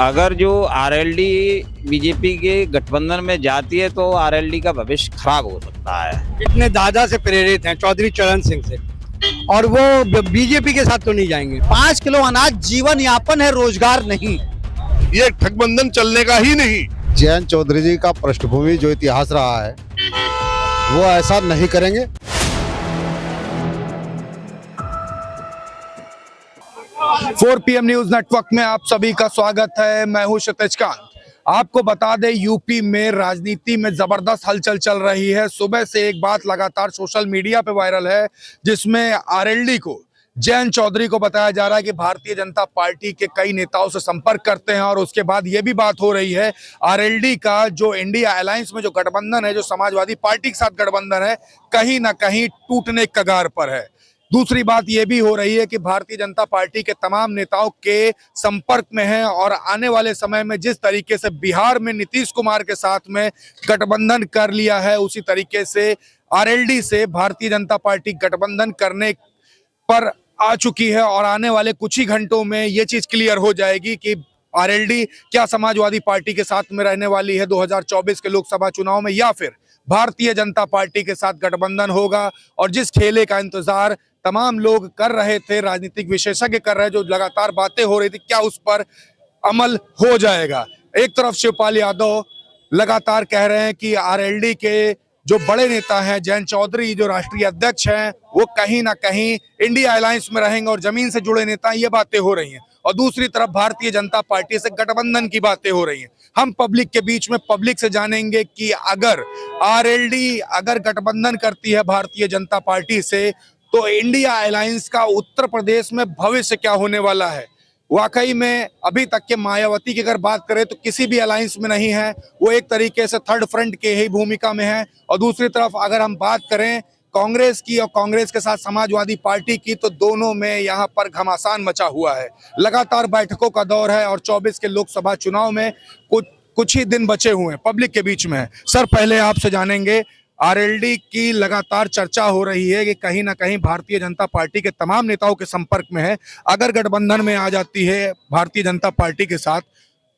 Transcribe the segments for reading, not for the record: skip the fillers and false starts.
अगर जो RLD BJP के गठबंधन में जाती है तो आरएलडी का भविष्य खराब हो सकता है। इतने दादा से प्रेरित हैं, चौधरी चरण सिंह से, और वो बीजेपी के साथ तो नहीं जाएंगे। 5 किलो अनाज जीवन यापन है, रोजगार नहीं। ये गठबंधन चलने का ही नहीं। जयंत चौधरी जी का पृष्ठभूमि जो इतिहास रहा है वो ऐसा नहीं करेंगे। फोर पीएम न्यूज नेटवर्क में आप सभी का स्वागत है। मैं हूं क्षितिज कांत। आपको बता दें, यूपी में राजनीति में जबरदस्त हलचल चल रही है। सुबह से एक बात लगातार सोशल मीडिया पे वायरल है, जिसमें आरएलडी को, जयंत चौधरी को बताया जा रहा है कि भारतीय जनता पार्टी के कई नेताओं से संपर्क करते हैं। और उसके बाद ये भी बात हो रही है, आरएलडी का जो इंडिया अलायंस में जो गठबंधन है, जो समाजवादी पार्टी के साथ गठबंधन है, कहीं ना कहीं टूटने के कगार पर है। दूसरी बात यह भी हो रही है कि भारतीय जनता पार्टी के तमाम नेताओं के संपर्क में है और आने वाले समय में जिस तरीके से बिहार में नीतीश कुमार के साथ में गठबंधन कर लिया है, उसी तरीके से आरएलडी से भारतीय जनता पार्टी गठबंधन करने पर आ चुकी है। और आने वाले कुछ ही घंटों में ये चीज क्लियर हो जाएगी कि आरएलडी क्या समाजवादी पार्टी के साथ में रहने वाली है 2024 के लोकसभा चुनाव में, या फिर भारतीय जनता पार्टी के साथ गठबंधन होगा। और जिस खेले का इंतजार तमाम लोग कर रहे थे, राजनीतिक विशेषज्ञ कर रहे, जो लगातार बातें हो रही थी, क्या उस पर अमल हो जाएगा। एक तरफ शिवपाल यादव लगातार कह रहे हैं कि आरएलडी के जो बड़े नेता हैं, जयंत चौधरी जो राष्ट्रीय अध्यक्ष हैं, वो कहीं ना कहीं इंडिया अलायंस में रहेंगे और जमीन से जुड़े नेता, ये बातें हो रही हैं। और दूसरी तरफ भारतीय जनता पार्टी से गठबंधन की बातें हो रही हैं। हम पब्लिक के बीच में पब्लिक से जानेंगे कि अगर आरएलडी अगर गठबंधन करती है भारतीय जनता पार्टी से, तो इंडिया अलायंस का उत्तर प्रदेश में भविष्य क्या होने वाला है। वाकई में अभी तक के मायावती की अगर बात करें तो किसी भी अलायंस में नहीं है, वो एक तरीके से थर्ड फ्रंट के ही भूमिका में है। और दूसरी तरफ अगर हम बात करें कांग्रेस की और कांग्रेस के साथ समाजवादी पार्टी की, तो दोनों में यहाँ पर घमासान मचा हुआ है। लगातार बैठकों का दौर है और 24 के लोकसभा चुनाव में कुछ ही दिन बचे हुए हैं, पब्लिक के बीच में है। सर, पहले आपसे जानेंगे, आरएलडी की लगातार चर्चा हो रही है कि कहीं ना कहीं भारतीय जनता पार्टी के तमाम नेताओं के संपर्क में है। अगर गठबंधन में आ जाती है भारतीय जनता पार्टी के साथ,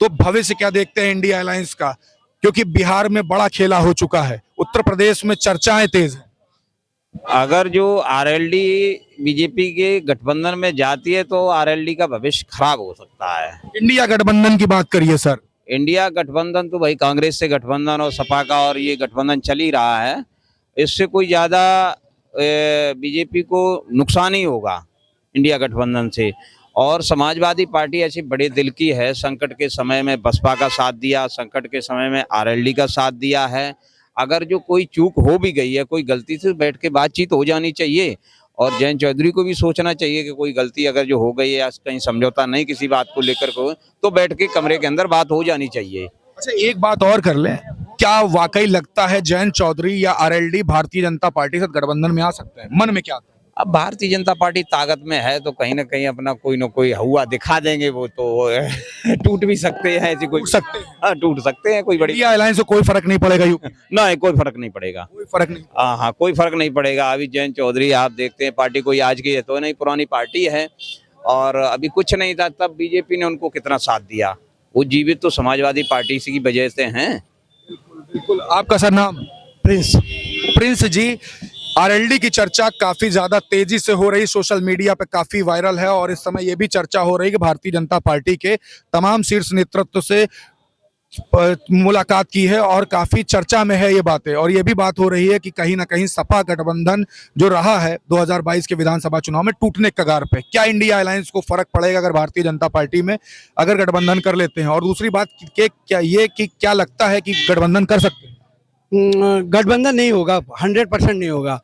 तो भविष्य क्या देखते हैं इंडिया अलायंस का, क्योंकि बिहार में बड़ा खेला हो चुका है, उत्तर प्रदेश में चर्चाएं तेज हैं। अगर जो आरएलडी बीजेपी के गठबंधन में जाती है तो आरएलडी का भविष्य खराब हो सकता है। इंडिया गठबंधन की बात करिए सर। इंडिया गठबंधन तो भाई कांग्रेस से गठबंधन और सपा का और ये गठबंधन चल ही रहा है। इससे कोई ज़्यादा बीजेपी को नुकसान ही होगा इंडिया गठबंधन से। और समाजवादी पार्टी ऐसी बड़े दिल की है, संकट के समय में बसपा का साथ दिया, संकट के समय में आरएलडी का साथ दिया है। अगर जो कोई चूक हो भी गई है, कोई गलती से बैठ के बातचीत हो जानी चाहिए। और जयंत चौधरी को भी सोचना चाहिए कि कोई गलती अगर जो हो गई है या कहीं समझौता नहीं किसी बात को लेकर को, तो बैठ के कमरे के अंदर बात हो जानी चाहिए। अच्छा, एक बात और कर लें, क्या वाकई लगता है जयंत चौधरी या आरएलडी भारतीय जनता पार्टी से गठबंधन में आ सकते हैं? मन में क्या आता है? अब भारतीय जनता पार्टी ताकत में है तो कहीं ना कहीं अपना कोई ना कोई हुआ दिखा देंगे। वो तो टूट भी सकते हैं, ऐसी कोई टूट सकते हैं। कोई बड़ी इंडिया अलायंस से कोई फर्क नहीं पड़ेगा यूपी? नहीं, कोई फर्क नहीं पड़ेगा। कोई फर्क नहीं। हाँ, कोई फर्क नहीं पड़ेगा। अभी जयंत चौधरी आप देखते हैं, पार्टी कोई आज की है तो नहीं, पुरानी पार्टी है। और अभी कुछ नहीं था तब बीजेपी ने उनको कितना साथ दिया। वो जीवित तो समाजवादी पार्टी की वजह से हैं। बिल्कुल। आपका सर नाम? प्रिंस जी। आरएलडी की चर्चा काफी ज्यादा तेजी से हो रही, सोशल मीडिया पे काफी वायरल है। और इस समय ये भी चर्चा हो रही कि भारतीय जनता पार्टी के तमाम शीर्ष नेतृत्व से मुलाकात की है और काफी चर्चा में है ये बातें। और ये भी बात हो रही है कि कहीं ना कहीं सपा गठबंधन जो रहा है 2022 के विधानसभा चुनाव में, टूटने के कगार पे। क्या इंडिया अलायंस को फर्क पड़ेगा अगर भारतीय जनता पार्टी में अगर गठबंधन कर लेते हैं? और दूसरी बात क्या लगता है कि गठबंधन कर सकते हैं? गठबंधन नहीं होगा, 100% नहीं होगा,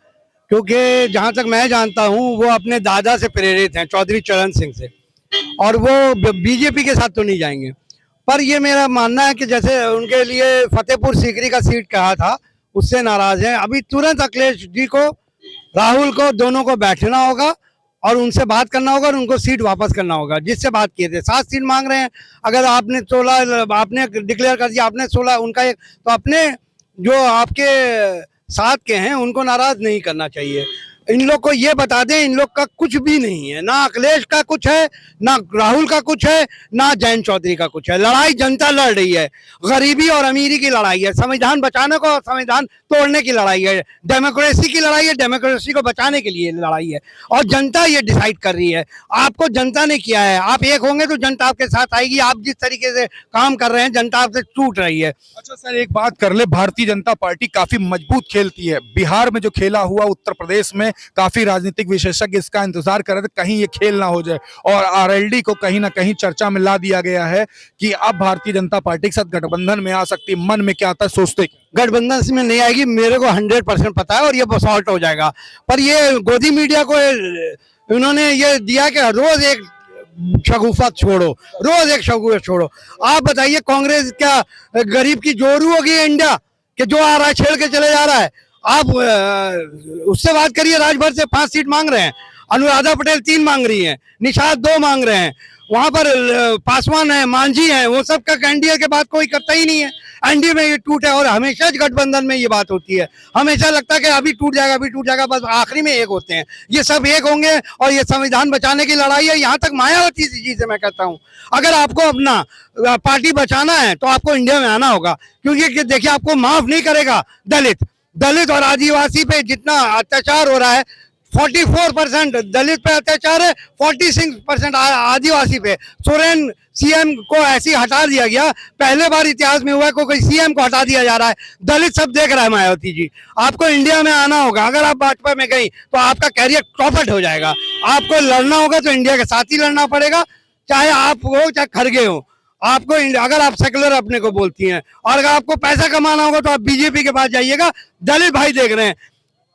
क्योंकि जहां तक मैं जानता हूं वो अपने दादा से प्रेरित हैं, चौधरी चरण सिंह से, और वो बीजेपी के साथ तो नहीं जाएंगे। पर ये मेरा मानना है कि जैसे उनके लिए फतेहपुर सीकरी का सीट कहा था, उससे नाराज हैं। अभी तुरंत अखिलेश जी को, राहुल को, दोनों को बैठना होगा और उनसे बात करना होगा और उनको सीट वापस करना होगा। जिससे बात किए थे 7 सीट मांग रहे हैं, अगर आपने 16 आपने डिक्लेयर कर दिया, आपने 16 उनका एक, तो अपने जो आपके साथ के हैं उनको नाराज नहीं करना चाहिए। इन लोग को ये बता दें, इन लोग का कुछ भी नहीं है, ना अखिलेश का कुछ है, ना राहुल का कुछ है, ना जयंत चौधरी का कुछ है। लड़ाई जनता लड़ रही है, गरीबी और अमीरी की लड़ाई है, संविधान बचाने को और संविधान तोड़ने की लड़ाई है, डेमोक्रेसी की लड़ाई है, डेमोक्रेसी को बचाने के लिए लड़ाई है, और जनता ये डिसाइड कर रही है। आपको जनता ने किया है, आप एक होंगे तो जनता आपके साथ आएगी। आप जिस तरीके से काम कर रहे हैं, जनता आपसे टूट रही है। अच्छा सर, एक बात कर ले, भारतीय जनता पार्टी काफी मजबूत खेलती है। बिहार में जो खेला हुआ, उत्तर प्रदेश में काफी राजनीतिक विशेषज्ञ इसका इंतजार कर रहे थे कहीं ये खेल ना हो जाए, और आरएलडी को कहीं ना कहीं चर्चा में ला दिया गया है कि अब भारतीय जनता पार्टी के साथ गठबंधन में आ सकती। मन में क्या आता है, सोचते गठबंधन में नहीं आएगी, मेरे को 100% पता है, और ये सॉल्ट हो जाएगा। पर ये गोदी मीडिया को उन्होंने ये दिया कि रोज एक शगुफा छोड़ो, रोज एक शगुफा छोड़ो। आप बताइए, कांग्रेस क्या गरीब की जोरू होगी इंडिया कि जो आ रहा है छेड़ के चले जा रहा है? आप उससे बात करिए, राजभर से 5 सीट मांग रहे हैं, अनुराधा पटेल 3 मांग रही हैं, निषाद 2 मांग रहे हैं, वहां पर पासवान है, मांझी है, वो सब का एनडीए के बाद कोई करता ही नहीं है। एनडीए में ये टूट है, और हमेशा गठबंधन में ये बात होती है, हमेशा लगता है कि अभी टूट जाएगा, अभी टूट जाएगा, बस आखिरी में एक होते हैं। ये सब एक होंगे, और ये संविधान बचाने की लड़ाई है। यहाँ तक मायावती जी से मैं कहता हूँ, अगर आपको अपना पार्टी बचाना है तो आपको इंडिया में आना होगा, क्योंकि देखिए आपको माफ नहीं करेगा दलित और आदिवासी पे जितना अत्याचार हो रहा है। 44% दलित पे अत्याचार है, 46% आदिवासी पे। सोरेन सीएम को ऐसे हटा दिया गया, पहले बार इतिहास में हुआ है कोई सीएम को हटा दिया जा रहा है। दलित सब देख रहा है। मायावती जी, आपको इंडिया में आना होगा। अगर आप भाजपा में गई तो आपका कैरियर चौपट हो जाएगा। आपको लड़ना होगा तो इंडिया के साथ ही लड़ना पड़ेगा, चाहे आप हो चाहे खड़गे हो। आपको अगर आप सेकुलर अपने को बोलती हैं, और अगर आपको पैसा कमाना होगा तो आप बीजेपी के पास जाइएगा। दलित भाई देख रहे हैं,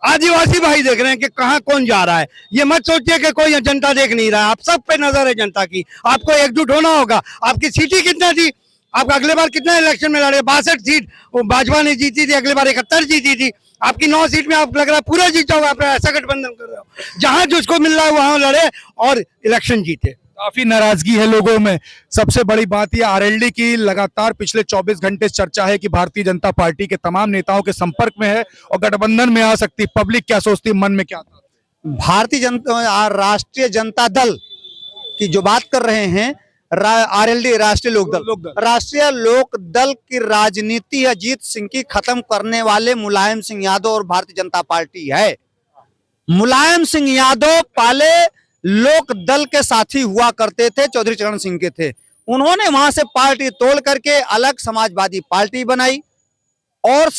आदिवासी भाई देख रहे हैं कि कहां कौन जा रहा है। ये मत सोचिए कि कोई जनता देख नहीं रहा है, आप सब पे नजर है जनता की। आपको एकजुट होना होगा। आपकी सीटें कितना थी? आप अगले बार कितना इलेक्शन में लड़े? 62 सीट भाजपा ने जीती थी, अगले बार 71 जीती थी। आपकी 9 सीट में आप लग रहा है पूरा जीता होगा। आप ऐसा गठबंधन कर रहे हो, जहां जिसको मिल रहा है वहां लड़े और इलेक्शन जीते। काफी नाराजगी है लोगों में। सबसे बड़ी बात यह, आरएलडी की लगातार पिछले 24 घंटे चर्चा है कि भारतीय जनता पार्टी के तमाम नेताओं के संपर्क में है और गठबंधन में आ सकती। पब्लिक क्या सोचती, मन में क्या आता? भारतीय जनता, राष्ट्रीय जनता दल की जो बात कर रहे हैं, आरएलडी राष्ट्रीय लोक दल की राजनीति अजीत सिंह की खत्म करने वाले मुलायम सिंह यादव और भारतीय जनता पार्टी है। मुलायम सिंह यादव पहले लोक दल के साथी हुआ करते थे, चौधरी चरण सिंह के थे। उन्होंने वहां से पार्टी तोड़ करके अलग समाजवादी पार्टी बनाई और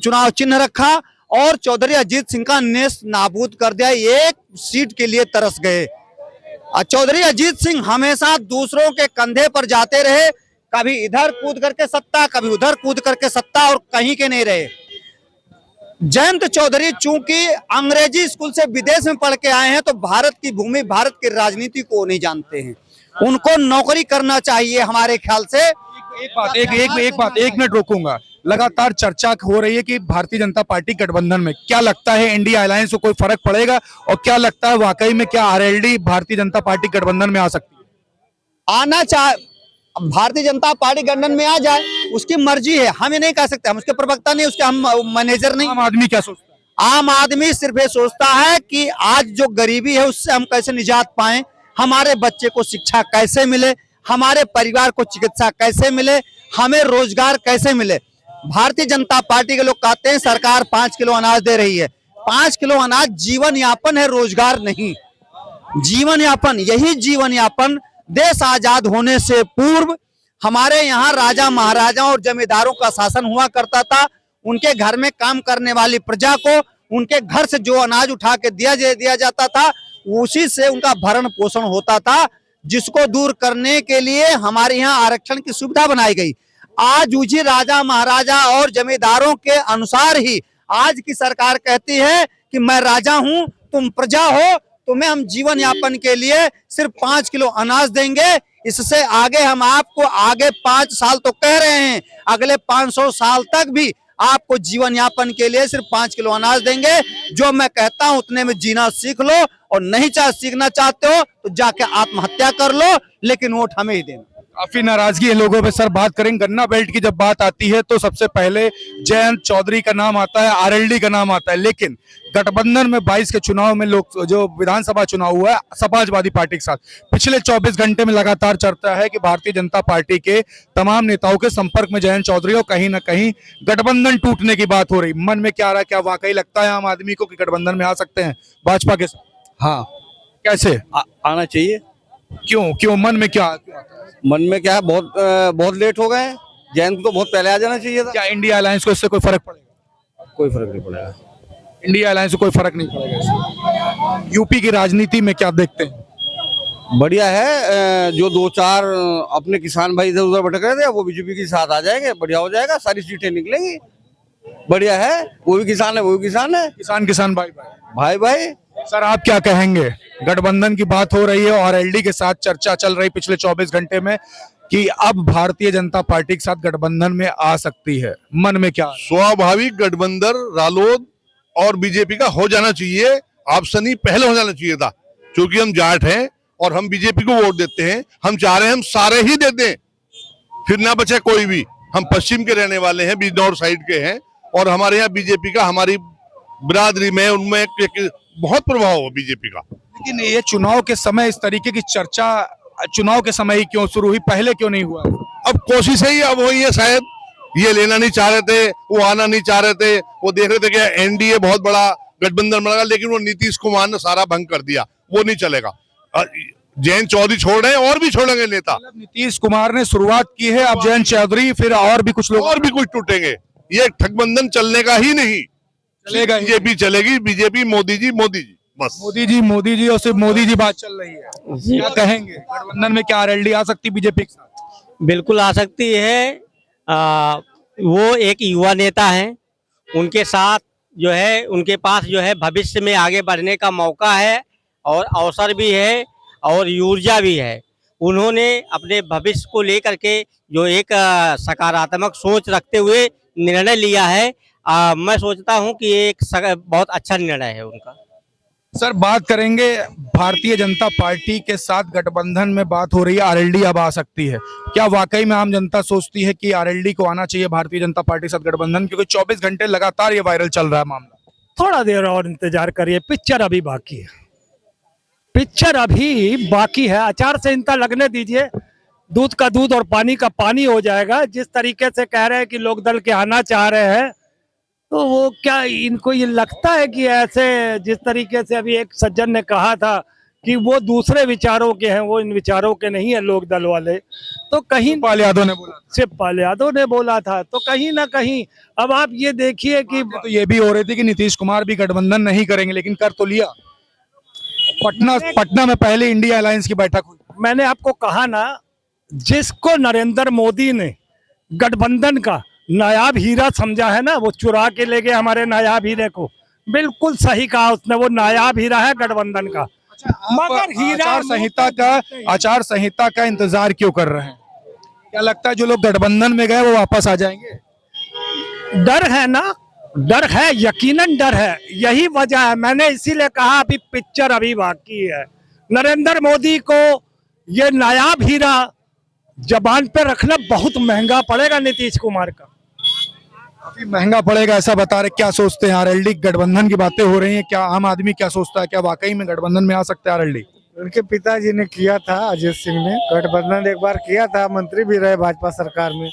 चुनाव चिन्ह रखा, और चौधरी अजीत सिंह का नेस नाबूद कर दिया। एक सीट के लिए तरस गए। चौधरी अजीत सिंह हमेशा दूसरों के कंधे पर जाते रहे, कभी इधर कूद करके सत्ता, कभी उधर कूद करके सत्ता, और कहीं के नहीं रहे। जयंत चौधरी चूंकि अंग्रेजी स्कूल से विदेश में पढ़ के आए हैं, तो भारत की भूमि, भारत की राजनीति को नहीं जानते हैं। उनको नौकरी करना चाहिए हमारे ख्याल से। एक मिनट रोकूंगा। लगातार चर्चा हो रही है कि भारतीय जनता पार्टी गठबंधन में, क्या लगता है इंडिया अलायंस को कोई फर्क पड़ेगा? और क्या लगता है वाकई में क्या आरएलडी भारतीय जनता पार्टी गठबंधन में आ सकती है? आना चाहे भारतीय जनता पार्टी गठबंधन में आ जाए, उसकी मर्जी है, हम ये नहीं कह सकते। हम उसके प्रवक्ता नहीं, उसके हम मैनेजर नहीं। आम आदमी क्या सोचता है? आम आदमी सिर्फ ये सोचता है कि आज जो गरीबी है उससे हम कैसे निजात पाएं, हमारे बच्चे को शिक्षा कैसे मिले, हमारे परिवार को चिकित्सा कैसे मिले, हमें रोजगार कैसे मिले। भारतीय जनता पार्टी के लोग कहते हैं सरकार 5 किलो अनाज दे रही है। 5 किलो अनाज जीवन यापन है, रोजगार नहीं। जीवन यापन, यही जीवन यापन देश आजाद होने से पूर्व हमारे यहाँ राजा महाराजाओं और जमींदारों का शासन हुआ करता था। उनके घर में काम करने वाली प्रजा को उनके घर से जो अनाज उठा के दिया जाता था, उसी से उनका भरण पोषण होता था, जिसको दूर करने के लिए हमारे यहाँ आरक्षण की सुविधा बनाई गई। आज उसी राजा महाराजा और जमींदारों के अनुसार ही आज की सरकार कहती है कि मैं राजा हूं, तुम प्रजा हो, तुम्हें हम जीवन यापन के लिए सिर्फ 5 किलो अनाज देंगे। इससे आगे हम आपको आगे 5 साल तो कह रहे हैं, अगले 500 साल तक भी आपको जीवन यापन के लिए सिर्फ 5 किलो अनाज देंगे। जो मैं कहता हूं उतने में जीना सीख लो, और नहीं सीखना चाहते हो तो जाके आत्महत्या कर लो, लेकिन वोट हमें ही देना। काफी नाराजगी है लोगों में। सर बात करेंगे गन्ना बेल्ट की, जब बात आती है तो सबसे पहले जयंत चौधरी का नाम आता है, आरएलडी का नाम आता है, लेकिन गठबंधन में 22 के चुनाव में लोग जो विधानसभा चुनाव हुआ है समाजवादी पार्टी के साथ, पिछले 24 घंटे में लगातार चर्चा है कि भारतीय जनता पार्टी के तमाम नेताओं के संपर्क में जयंत चौधरी और कहीं ना कहीं गठबंधन टूटने की बात हो रही। मन में क्या आ रहा है, क्या वाकई लगता है आम आदमी को कि गठबंधन में आ सकते हैं भाजपा के साथ? हाँ कैसे आना चाहिए। क्यों क्यों मन में क्या मन में क्या है, बहुत लेट हो गए हैं। जयंत को तो बहुत पहले आ जाना चाहिए था। क्या इंडिया अलायंस को इससे कोई फर्क पड़ेगा? कोई फर्क नहीं पड़ेगा। इंडिया अलायंस से कोई फर्क नहीं पड़ेगा इससे। यूपी की राजनीति में क्या देखते हैं? बढ़िया है। जो 2-4 अपने किसान भाई इधर उधर भटक रहे थे वो बीजेपी के साथ आ जाएंगे, बढ़िया हो जाएगा, सारी सीटें निकलेंगी। बढ़िया है, वो भी किसान है, वो भी किसान है, किसान भाई भाई भाई। सर आप क्या कहेंगे? गठबंधन की बात हो रही है और एलडी के साथ चर्चा चल रही पिछले 24 घंटे में कि अब भारतीय जनता पार्टी के साथ गठबंधन में आ सकती है, मन में क्या? स्वाभाविक गठबंधन रालोद और बीजेपी का हो जाना चाहिए। ऑप्शन ही पहले हो जाना चाहिए था, क्योंकि हम जाट हैं और हम बीजेपी को वोट देते हैं। हम चाह रहे हैं हम सारे ही दे दें, फिर ना बचे कोई भी। हम पश्चिम के रहने वाले हैं, बिजनौर साइड के हैं, और हमारे यहाँ बीजेपी का हमारी बिरादरी में उनमें एक बहुत प्रभाव है बीजेपी का। लेकिन ये चुनाव के समय इस तरीके की चर्चा चुनाव के समय ही क्यों शुरू हुई, पहले क्यों नहीं हुआ? अब कोशिश ही अब हुई है, शायद ये लेना नहीं चाह रहे थे, वो आना नहीं चाह रहे थे, वो देख रहे थे कि एनडीए बहुत बड़ा गठबंधन बनेगा, लेकिन वो नीतीश कुमार ने सारा भंग कर दिया, वो नहीं चलेगा। जयंत चौधरी छोड़ रहे हैं और भी छोड़ेंगे नेता। नीतीश कुमार ने शुरुआत की है, अब जयंत चौधरी, फिर और भी कुछ लोग और भी कुछ टूटेंगे। ये गठबंधन चलने का ही नहीं चलेगा। बीजेपी चलेगी, बीजेपी मोदी जी बस। मोदी जी और सिर्फ मोदी जी बात चल रही है। क्या कहेंगे, गठबंधन में क्या आरएलडी आ सकती बीजेपी के साथ? बिल्कुल आ सकती है। वो एक युवा नेता हैं, उनके साथ जो है उनके पास जो है भविष्य में आगे बढ़ने का मौका है और अवसर भी है और ऊर्जा भी है। उन्होंने अपने भविष्य को लेकर के जो एक सकारात्मक सोच रखते हुए निर्णय लिया है। मैं सोचता हूं कि एक बहुत अच्छा निर्णय है उनका। सर बात करेंगे भारतीय जनता पार्टी के साथ गठबंधन में, बात हो रही है आरएलडी अब आ सकती है। क्या वाकई में आम जनता सोचती है कि आरएलडी को आना चाहिए भारतीय जनता पार्टी के साथ गठबंधन? क्योंकि 24 घंटे लगातार ये वायरल चल रहा है मामला। थोड़ा देर और इंतजार करिए, पिक्चर अभी बाकी है, पिक्चर अभी बाकी है। आचार संहिता लगने दीजिए, दूध का दूध और पानी का पानी हो जाएगा। जिस तरीके से कह रहे हैं कि लोक दल के आना चाह रहे हैं, तो वो क्या इनको ये लगता है कि ऐसे जिस तरीके से अभी एक सज्जन ने कहा था कि वो दूसरे विचारों के हैं, वो इन विचारों के नहीं है लोक दल वाले, तो कहीं शिवपाल यादव ने बोला, शिवपाल यादव ने बोला था, तो कहीं ना कहीं अब आप ये देखिए कि तो ये भी हो रही थी कि नीतीश कुमार भी गठबंधन नहीं करेंगे, लेकिन कर तो लिया। पटना में पहले इंडिया अलायंस की बैठक हुई। मैंने आपको कहा ना, जिसको नरेंद्र मोदी ने गठबंधन का नायाब हीरा समझा है ना, वो चुरा के ले गए हमारे नायाब हीरे को। बिल्कुल सही कहा उसने, वो नायाब हीरा है गठबंधन का। मगर हीरा आचार संहिता का इंतजार क्यों कर रहे हैं? क्या लगता है जो लोग गठबंधन में गए वो वापस आ जाएंगे? डर है ना, डर है, यकीनन डर है। यही वजह है, मैंने इसीलिए कहा अभी पिक्चर अभी बाकी है। नरेंद्र मोदी को ये नायाब हीरा जबान पे रखना बहुत महंगा पड़ेगा नीतीश कुमार का। काफी महंगा पड़ेगा ऐसा बता रहे। क्या सोचते हैं आरएलडी गठबंधन की बातें हो रही हैं, क्या आम आदमी क्या सोचता है, क्या वाकई में गठबंधन में आ सकते हैं आरएलडी? उनके पिताजी ने किया था, अजीत सिंह ने गठबंधन एक बार किया था, मंत्री भी रहे भाजपा सरकार में,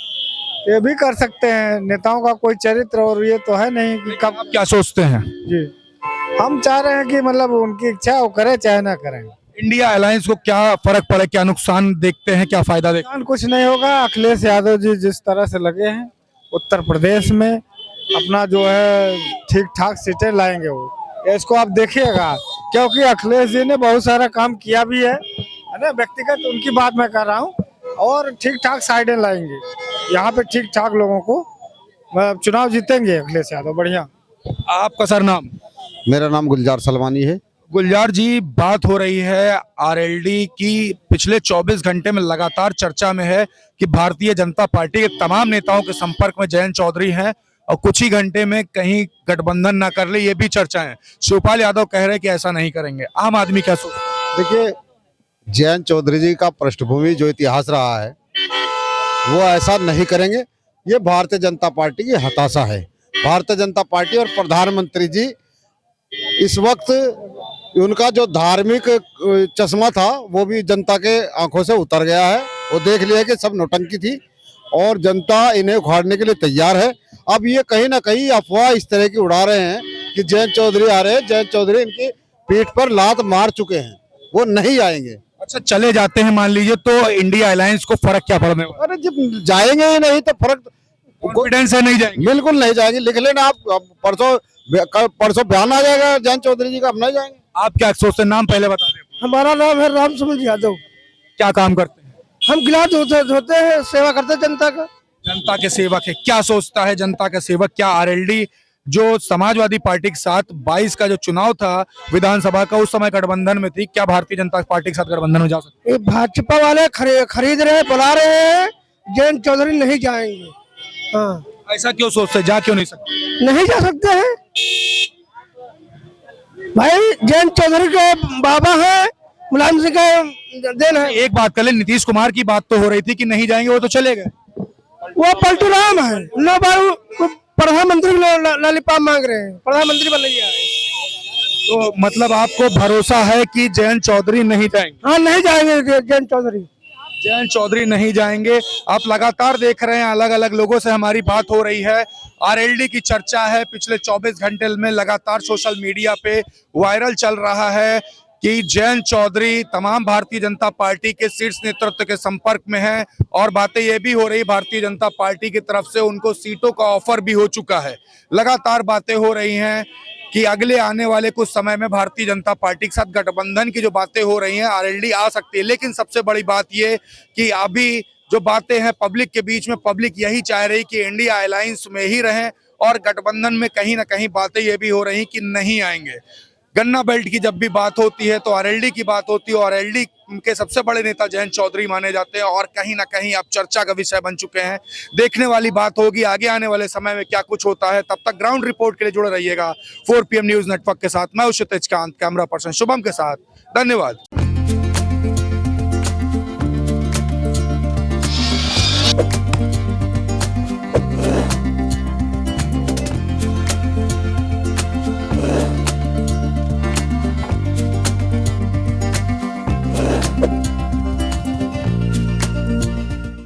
ये भी कर सकते हैं। नेताओं का कोई चरित्र और ये तो है नहीं कि कब। आप क्या सोचते हैं? जी हम चाह रहे हैं कि मतलब उनकी इच्छा वो करे चाहे ना करें। इंडिया अलायंस को क्या फर्क पड़े, क्या नुकसान देखते हैं, क्या फायदा देखते हैं? कुछ नहीं होगा। अखिलेश यादव जी जिस तरह से लगे हैं उत्तर प्रदेश में, अपना जो है ठीक ठाक सीटें लाएंगे वो, इसको आप देखिएगा। क्योंकि अखिलेश जी ने बहुत सारा काम किया भी है ना, व्यक्तिगत उनकी बात मैं कर रहा हूँ, और ठीक ठाक साइडें लाएंगे यहाँ पे, ठीक ठाक लोगों को चुनाव जीतेंगे अखिलेश यादव। बढ़िया। आपका सर नाम? मेरा नाम गुलजार सलमानी है। गुलजार जी, बात हो रही है आरएलडी की, पिछले 24 घंटे में लगातार चर्चा में है कि भारतीय जनता पार्टी के तमाम नेताओं के संपर्क में जयंत चौधरी हैं और कुछ ही घंटे में कहीं गठबंधन ना कर ले, ये भी चर्चा है। शिवपाल यादव कह रहे हैं कि ऐसा नहीं करेंगे। आम आदमी क्या सोचता है? देखिए, जयंत चौधरी जी का पृष्ठभूमि जो इतिहास रहा है वो ऐसा नहीं करेंगे। ये भारतीय जनता पार्टी की हताशा है। भारतीय जनता पार्टी और प्रधानमंत्री जी इस वक्त उनका जो धार्मिक चश्मा था वो भी जनता के आंखों से उतर गया है। वो देख लिया कि सब नौटंकी थी और जनता इन्हें उखाड़ने के लिए तैयार है। अब ये कहीं ना कहीं अफवाह इस तरह की उड़ा रहे हैं कि जयंत चौधरी आ रहे हैं। जयंत चौधरी इनकी पीठ पर लात मार चुके हैं, वो नहीं आएंगे। अच्छा, चले जाते हैं मान लीजिए, तो इंडिया अलायंस को फर्क क्या पड़ने वाला? अरे जब जाएंगे ही नहीं तो फर्क कॉन्फिडेंस है नहीं जाएंगे? बिल्कुल नहीं जाएंगे। लिख लेना आप, परसों बयान आ जाएगा जयंत चौधरी जी का, हम नहीं जाएंगे। आप क्या सोचते हैं? नाम पहले बता दें। हमारा नाम है राम सुमन यादव। क्या काम करते हैं? हम गिलास धोते हैं, सेवा करते हैं जनता का। जनता के सेवक है। क्या सोचता है जनता का सेवक? क्या आरएलडी जो समाजवादी पार्टी के साथ 22 का जो चुनाव था विधानसभा का, उस समय गठबंधन में थी, क्या भारतीय जनता पार्टी के साथ गठबंधन में जा सकती है? ये भाजपा वाले खरीद रहे, बुला रहे हैं, जयंत चौधरी नहीं जाएंगे। हाँ, ऐसा क्यों सोचते हैं? जा क्यों नहीं सकते? नहीं जा सकते हैं भाई। जयंत चौधरी के बाबा है, मुलायम सिंह का देन है। एक बात कर ले, नीतीश कुमार की बात तो हो रही थी कि नहीं जाएंगे, वो तो चले गए। वो पलटू राम है, 9 बार प्रधानमंत्री लॉलीपॉप मांग रहे हैं, प्रधानमंत्री बनने जा रहे हैं। तो मतलब आपको भरोसा है कि जयंत चौधरी नहीं जाएंगे? हाँ, नहीं जाएंगे जयंत चौधरी। जयंत चौधरी नहीं जाएंगे। आप लगातार देख रहे हैं, अलग अलग लोगों से हमारी बात हो रही है। आरएलडी की चर्चा है, पिछले 24 घंटे में लगातार सोशल मीडिया पे वायरल चल रहा है कि जयंत चौधरी तमाम भारतीय जनता पार्टी के शीर्ष नेतृत्व के संपर्क में है, और बातें ये भी हो रही भारतीय जनता पार्टी की तरफ से उनको सीटों का ऑफर भी हो चुका है। लगातार बातें हो रही हैं कि अगले आने वाले कुछ समय में भारतीय जनता पार्टी के साथ गठबंधन की जो बातें हो रही हैं, आरएलडी आ सकती है। लेकिन सबसे बड़ी बात ये कि अभी जो बातें हैं पब्लिक के बीच में, पब्लिक यही चाह रही कि इंडिया अलायंस में ही रहें, और गठबंधन में कहीं ना कहीं बातें ये भी हो रही कि नहीं आएंगे। गन्ना बेल्ट की जब भी बात होती है तो आरएलडी की बात होती है, और आरएलडी के सबसे बड़े नेता जयंत चौधरी माने जाते हैं, और कहीं ना कहीं अब चर्चा का विषय बन चुके हैं। देखने वाली बात होगी आगे आने वाले समय में क्या कुछ होता है। तब तक ग्राउंड रिपोर्ट के लिए जुड़े रहिएगा 4 PM न्यूज नेटवर्क के साथ। मैं क्षितिज कांत, कैमरा पर्सन शुभम के साथ। धन्यवाद।